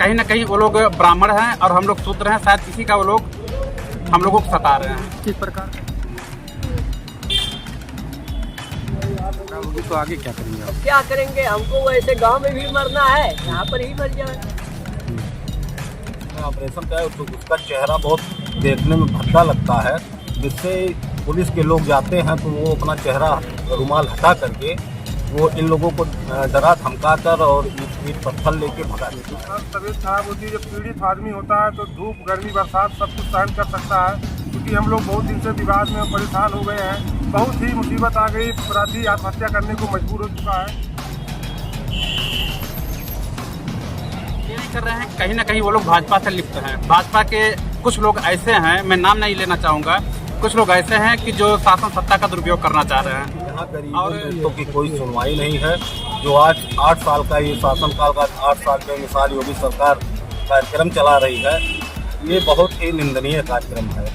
कहीं ना कहीं वो लोग ब्राह्मण हैं और हम लोग शूद्र हैं, शायद किसी का वो लोग हम लोगों को सता रहे हैं। किस प्रकार होगी तो आगे क्या करेंगे आप? क्या करेंगे, हमको वैसे गांव में भी मरना है, यहाँ पर ही मर जाए। ऑपरेशन का है तो उसका चेहरा बहुत देखने में भद्दा लगता है, जिससे पुलिस के लोग जाते हैं तो वो अपना चेहरा रुमाल हटा करके वो इन लोगों को डरा धमका कर और ईंट पत्थर लेके भगा देते हैं। तबीयत खराब होती है, जब पीड़ित आदमी होता है तो धूप गर्मी बरसात सब कुछ सहन कर सकता है, क्योंकि हम लोग बहुत दिन से विवाद में परेशान हो गए हैं। बहुत ही मुसीबत आ गई, अपराधी आत्महत्या करने को मजबूर हो चुका है। ये नहीं कर रहे हैं, कहीं ना कहीं वो लोग भाजपा से लिप्त हैं। भाजपा के कुछ लोग ऐसे हैं, मैं नाम नहीं लेना चाहूँगा, कुछ लोग ऐसे हैं कि जो शासन सत्ता का दुरुपयोग करना चाह रहे हैं। यहाँ गरीबों की कोई सुनवाई नहीं है। जो आज 8 साल का ये शासनकाल का 8 साल के मिसाल योगी सरकार कार्यक्रम चला रही है, ये बहुत ही निंदनीय कार्यक्रम है।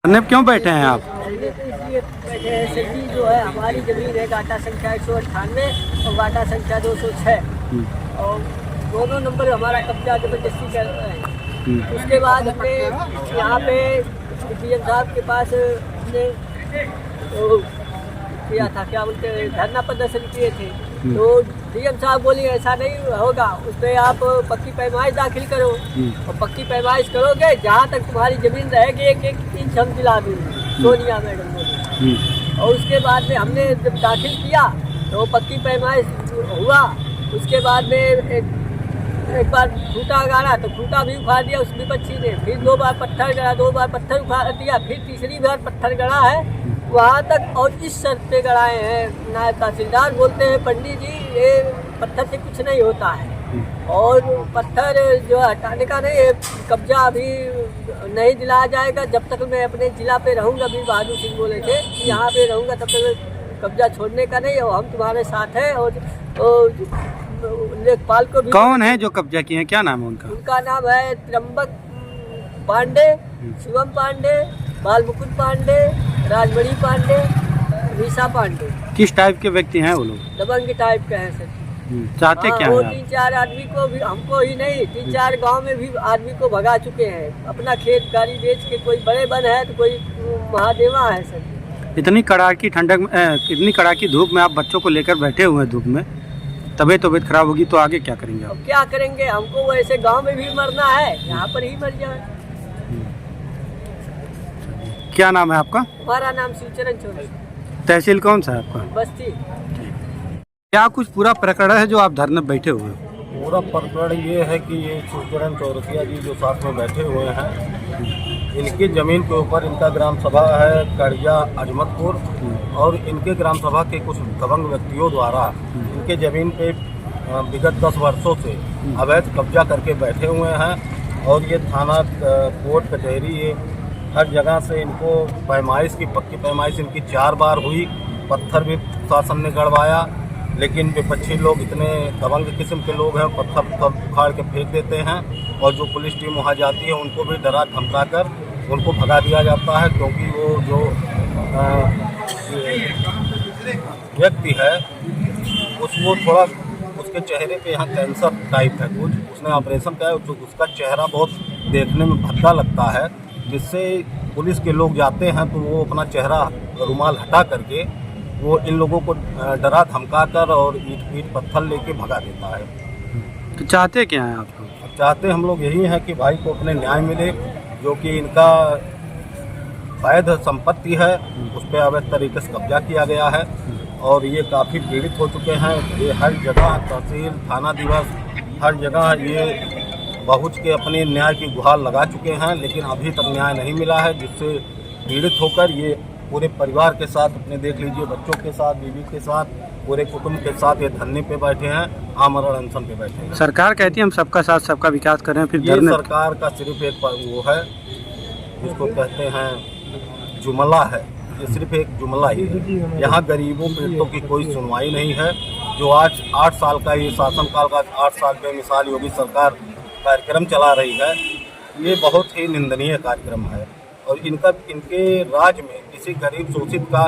धरने पे क्यों बैठे हैं आप? इसलिए बैठे हैं सर जी, जो है हमारी जमीन है गाटा संख्या 198 और गाटा संख्या 206 और दोनों नंबर हमारा कब्जा जबरदस्ती कर रहे हैं। उसके बाद हमने यहाँ पे डीएम साहब के पास हमने किया था, क्या बोलते हैं, धरना प्रदर्शन किए थे। तो डीएम साहब बोली ऐसा नहीं होगा, उस पर आप पक्की पैमाइश दाखिल करो और पक्की पैमाइश करोगे जहाँ तक तुम्हारी जमीन रहेगी 1-1 इंच हम दिला दूँगी, सोनिया मैडम बोली। और उसके बाद में हमने जब दाखिल किया तो पक्की पैमाइश हुआ। उसके बाद में एक बार खूंटा गाड़ा तो खूंटा भी उखाड़ दिया उस विपक्षी ने, फिर 2 बार पत्थर गड़ा, 2 बार पत्थर उखाड़ दिया, फिर तीसरी बार पत्थर गड़ा है वहाँ तक। और इस शर्त पे गड़ाए हैं, नायब तहसीलदार बोलते हैं पंडित जी ये पत्थर से कुछ नहीं होता है और पत्थर जो हटाने का नहीं, कब्जा अभी नहीं दिलाया जाएगा जब तक मैं अपने जिला पे रहूँगा। वीर बहादुर सिंह बोले थे कि यहाँ पे रहूँगा तब तक कब्जा छोड़ने का नहीं, और हम तुम्हारे साथ हैं। और लेखपाल को भी। कौन है जो कब्जा किए हैं, क्या नाम है उनका? उनका नाम है त्र्यंबक पांडे, शिवम पांडे, बालमुकुंद पांडे, राजमणि पांडे, रीसा पांडे। किस टाइप के व्यक्ति हैं वो लोग? दबंग टाइप के हैं सर। चाहते क्या वो हैं आप? 3-4 आदमी को भी, हमको ही नहीं 3-4 गांव में भी आदमी को भगा चुके हैं। अपना खेत गाड़ी बेच के, कोई बड़े बन है तो कोई महादेवा है सर। इतनी कड़ाकी ठंडक में, इतनी कड़ाकी धूप में आप बच्चों को लेकर बैठे हुए हैं धूप में, तबीयत खराब होगी तो आगे क्या करेंगे आप? अब क्या करेंगे, हमको वैसे गांव में भी मरना है, यहाँ पर ही मर जाए। क्या नाम है आपका? हमारा नाम शिवचरण चौधरी। तहसील कौन सा है आपका? बस्ती। क्या कुछ पूरा प्रकरण है जो आप धरने बैठे हुए हैं? पूरा प्रकरण ये है कि ये शिवचरण चौरसिया जी जो साथ में बैठे हुए हैं, इनकी ज़मीन के ऊपर इनका ग्राम सभा है कड़िया अजमतपुर, और इनके ग्राम सभा के कुछ दबंग व्यक्तियों द्वारा इनके ज़मीन पे विगत 10 वर्षों से अवैध कब्जा करके बैठे हुए हैं। और ये थाना कोर्ट कचहरी ये हर जगह से इनको पैमाइश की, पक्की पैमाइश इनकी 4 बार हुई, पत्थर भी शासन ने गड़वाया, लेकिन विपक्षी लोग इतने दबंग किस्म के लोग हैं, पत्थर उखाड़ के फेंक देते हैं। और जो पुलिस टीम वहाँ जाती है उनको भी डरा धमका कर उनको भगा दिया जाता है, क्योंकि वो जो व्यक्ति है उसको थोड़ा, उसके चेहरे पे यहाँ कैंसर टाइप है कुछ, उसने ऑपरेशन किया है, तो उसका चेहरा बहुत देखने में भद्दा लगता है, जिससे पुलिस के लोग जाते हैं तो वो अपना चेहरा रुमाल हटा करके वो इन लोगों को डरा धमका कर और ईंट पत्थर लेके भगा देता है। तो चाहते क्या हैं आप लोग? चाहते हम लोग यही हैं कि भाई को अपने न्याय मिले, जो कि इनका वैध संपत्ति है उस पर अवैध तरीके से कब्जा किया गया है और ये काफ़ी पीड़ित हो चुके हैं। ये हर जगह तहसील, थाना दिवस, हर जगह ये पहुँच के अपने न्याय की गुहार लगा चुके हैं, लेकिन अभी तक न्याय नहीं मिला है, जिससे पीड़ित होकर ये पूरे परिवार के साथ, अपने देख लीजिए बच्चों के साथ, बीवी के साथ, पूरे कुटुंब के साथ ये धरने पे बैठे हैं, आमरण अनशन पे बैठे हैं। सरकार कहती है हम सबका साथ सबका विकास कर रहे हैं, फिर ये धरने सरकार का सिर्फ एक वो है जिसको कहते हैं जुमला है, ये सिर्फ एक जुमला ही है। यहाँ गरीबों पीड़ितों की कोई सुनवाई नहीं है। जो आज 8 साल का ये शासनकाल का 8 साल के मिसाल योगी सरकार कार्यक्रम चला रही है, ये बहुत ही निंदनीय कार्यक्रम है और इनके राज्य में किसी गरीब शोषित का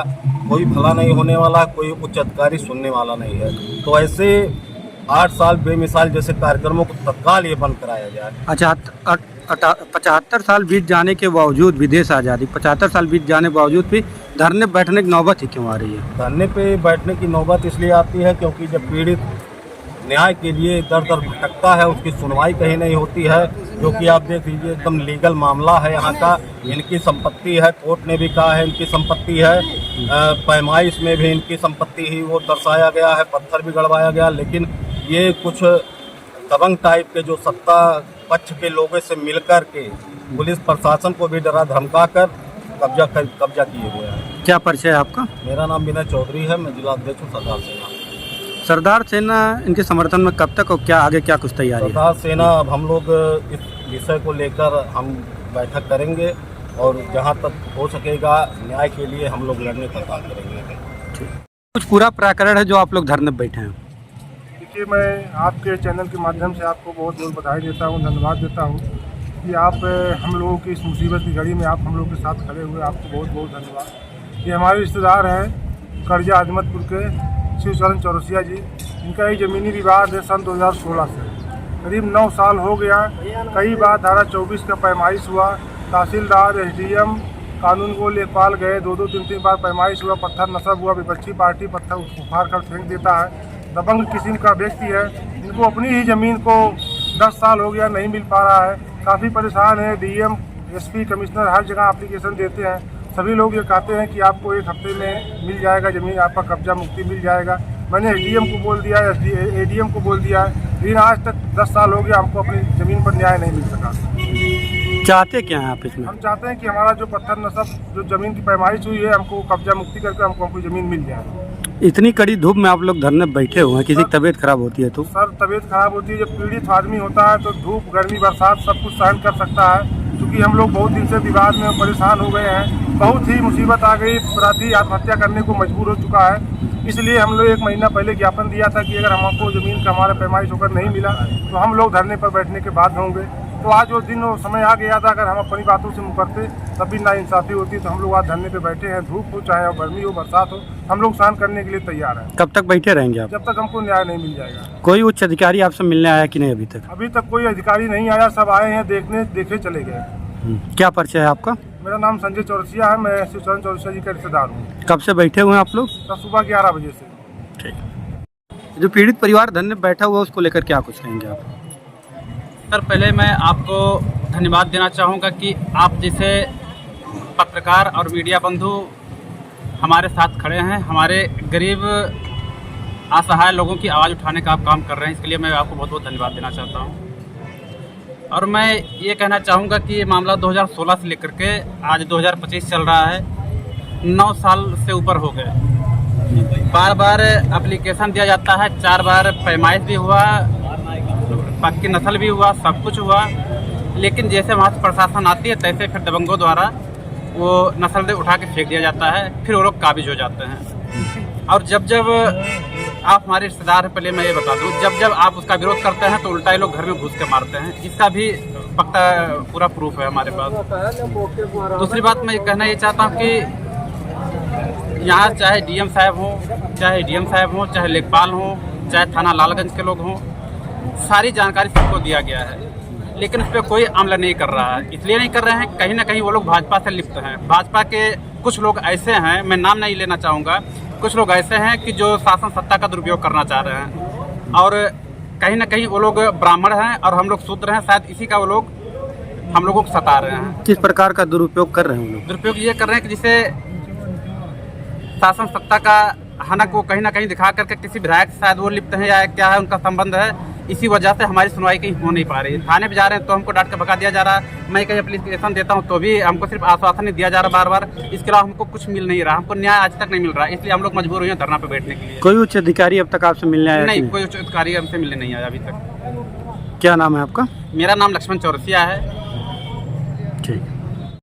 कोई भला नहीं होने वाला, कोई उच्च अधिकारी सुनने वाला नहीं है। तो ऐसे 8 साल बेमिसाल जैसे कार्यक्रमों को तत्काल ये बंद कराया जाए। अच्छा 75 साल बीत जाने के बावजूद विदेश आज़ादी 75 साल बीत जाने के बावजूद भी धरने बैठने की नौबत ही क्यों आ रही है? धरने पे बैठने की नौबत इसलिए आती है क्योंकि जब पीड़ित न्याय के लिए दर दर भटकता है, उसकी सुनवाई कहीं नहीं होती है। जो कि आप देख लीजिए एकदम लीगल मामला है यहाँ का, इनकी संपत्ति है, कोर्ट ने भी कहा है इनकी संपत्ति है, पैमाइश में भी इनकी संपत्ति ही वो दर्शाया गया है, पत्थर भी गड़वाया गया। लेकिन ये कुछ दबंग टाइप के जो सत्ता पक्ष के लोगों से मिलकर के पुलिस प्रशासन को भी डरा धमका कर कब्जा किए हुए हैं। क्या परिचय है आपका? मेरा नाम विनय चौधरी है, मैं जिला अध्यक्ष हूँ सरदार सेना। सरदार सेना इनके समर्थन में कब तक और क्या आगे क्या कुछ तैयारी है? सरदार सेना अब हम लोग इस विषय को लेकर हम बैठक करेंगे और जहाँ तक हो सकेगा न्याय के लिए हम लोग लड़ने का काम करेंगे। कुछ पूरा प्रकरण है जो आप लोग धरने बैठे हैं? देखिए, मैं आपके चैनल के माध्यम से आपको बहुत बहुत बधाई देता हूँ, धन्यवाद देता हूँ कि आप हम लोगों की इस मुसीबत की घड़ी में आप हम लोग के साथ खड़े हुए, आपको बहुत बहुत धन्यवाद। ये हमारे रिश्तेदार हैं करजा अजमतपुर के शिवचरण चौरसिया जी। इनका एक ज़मीनी विवाद है सन 2016 से, करीब 9 साल हो गया। कई बार धारा 24 का पैमाइश हुआ, तहसीलदार SDM कानून को लेखपाल गए, 2-2, 3-3 बार पैमाइश हुआ, पत्थर नस्ब हुआ, विपक्षी पार्टी पत्थर उखाड़ कर फेंक देता है। दबंग किस्म का व्यक्ति है, इनको अपनी ही ज़मीन को 10 साल हो गया नहीं मिल पा रहा है, काफ़ी परेशान है। DM SP कमिश्नर हर जगह एप्लीकेशन देते हैं, सभी लोग ये कहते हैं कि आपको 1 हफ्ते में मिल जाएगा ज़मीन, आपका कब्जा मुक्ति मिल जाएगा। मैंने SDM को बोल दिया, ADM को बोल दिया, लेकिन आज तक 10 साल हो गया हमको अपनी ज़मीन पर न्याय नहीं मिल सका। चाहते क्या हैं आप इसमें? हम चाहते हैं कि हमारा जो पत्थर नस्ब जो ज़मीन की पैमाइश हुई है, हमको कब्जा मुक्ति करके हमको अपनी ज़मीन मिल जाए। इतनी कड़ी धूप में आप लोग धरने बैठे हुए हैं, किसी की तबीयत खराब होती है तो? सर, तबीयत खराब होती है, जब पीड़ित आदमी होता है तो धूप गर्मी बरसात सब कुछ सहन कर सकता है। क्योंकि हम लोग बहुत दिन से विवाद में परेशान हो गए हैं, बहुत ही मुसीबत आ गई, अपराधी आत्महत्या करने को मजबूर हो चुका है। इसलिए हम लोग 1 महीना पहले ज्ञापन दिया था कि अगर हमको ज़मीन का हमारा पैमाइश होकर नहीं मिला तो हम लोग धरने पर बैठने के बाध्य होंगे। तो आज वो दिन वो समय आ गया था, अगर हम अपनी बातों से मुकरते तब भी नाइंसाफ़ी होती। तो हम लोग आज धरने पे बैठे हैं, धूप हो चाहे गर्मी हो बरसात हो, हम लोग सहन करने के लिए तैयार हैं। कब तक बैठे रहेंगे आप? जब तक हमको न्याय नहीं मिल जाएगा। कोई उच्च अधिकारी आपसे मिलने आया कि नहीं अभी तक? अभी तक कोई अधिकारी नहीं आया, सब आए हैं देखने, देखे चले गए। क्या परिचय है आपका? मेरा नाम संजय चौरसिया है, मैं शिवचरण चौरसिया जी का रिश्तेदार हूँ। कब से बैठे हुए हैं आप लोग? सुबह 11 बजे से। ठीक। जो पीड़ित परिवार धरने बैठा हुआ उसको लेकर क्या कुछ कहेंगे आप? सर, पहले मैं आपको धन्यवाद देना चाहूँगा कि आप जैसे पत्रकार और मीडिया बंधु हमारे साथ खड़े हैं, हमारे गरीब असहाय लोगों की आवाज़ उठाने का आप काम कर रहे हैं, इसके लिए मैं आपको बहुत बहुत धन्यवाद देना चाहता हूँ। और मैं ये कहना चाहूँगा कि ये मामला 2016 से लेकर के आज 2025 चल रहा है, 9 साल से ऊपर हो गए। बार बार एप्लीकेशन दिया जाता है, 4 बार पैमाइश भी हुआ, पक्की नस्ल भी हुआ, सब कुछ हुआ, लेकिन जैसे वहाँ से प्रशासन आती है तैसे फिर दबंगों द्वारा वो नस्ल उठा के फेंक दिया जाता है, फिर वो लोग काबिज हो जाते हैं। और जब जब आप हमारे रिश्तेदार हैं, पहले मैं ये बता दूं, जब जब आप उसका विरोध करते हैं तो उल्टा ये लोग घर में घुस के मारते हैं। इसका भी पक्का पूरा प्रूफ है हमारे पास। दूसरी बात मैं कहना ये चाहता हूँ कि यहाँ चाहे DM साहब हों, चाहे ADM साहब हों, चाहे लेखपाल हों, चाहे थाना लालगंज के लोग हों, सारी जानकारी सबको दिया गया है, लेकिन उस पर कोई अमल नहीं कर रहा है। इसलिए नहीं कर रहे हैं, कहीं ना कहीं वो लोग भाजपा से लिप्त हैं। भाजपा के कुछ लोग ऐसे हैं, मैं नाम नहीं लेना चाहूँगा, कुछ लोग ऐसे हैं कि जो शासन सत्ता का दुरुपयोग करना चाह रहे हैं। और कहीं ना कहीं वो लोग ब्राह्मण हैं और हम लोग शूद्र हैं, शायद इसी का वो लोग हम लोगों को सता रहे हैं। किस प्रकार का दुरुपयोग कर रहे हैं लोग? दुरुपयोग ये कर रहे हैं कि जिसे शासन सत्ता का हनक वो कहीं ना कहीं दिखा करके किसी विधायक से शायद वो लिप्त है या क्या है उनका संबंध है, इसी वजह से हमारी सुनवाई कहीं हो नहीं पा रही है। थाने पे जा रहे हैं तो हमको डांट के भगा दिया जा रहा है, मैं कहीं एप्लीकेशन देता हूं तो भी हमको सिर्फ आश्वासन नहीं दिया जा रहा बार बार, इसके अलावा हमको कुछ मिल नहीं रहा, हमको न्याय आज तक नहीं मिल रहा, इसलिए हम लोग मजबूर हुए हैं धरना पे बैठने के लिए। कोई उच्च अधिकारी अब तक आपसे मिलने आया? नहीं, कोई उच्च अधिकारी हमसे मिलने नहीं आया अभी तक। क्या नाम है आपका? मेरा नाम लक्ष्मण चौरसिया है।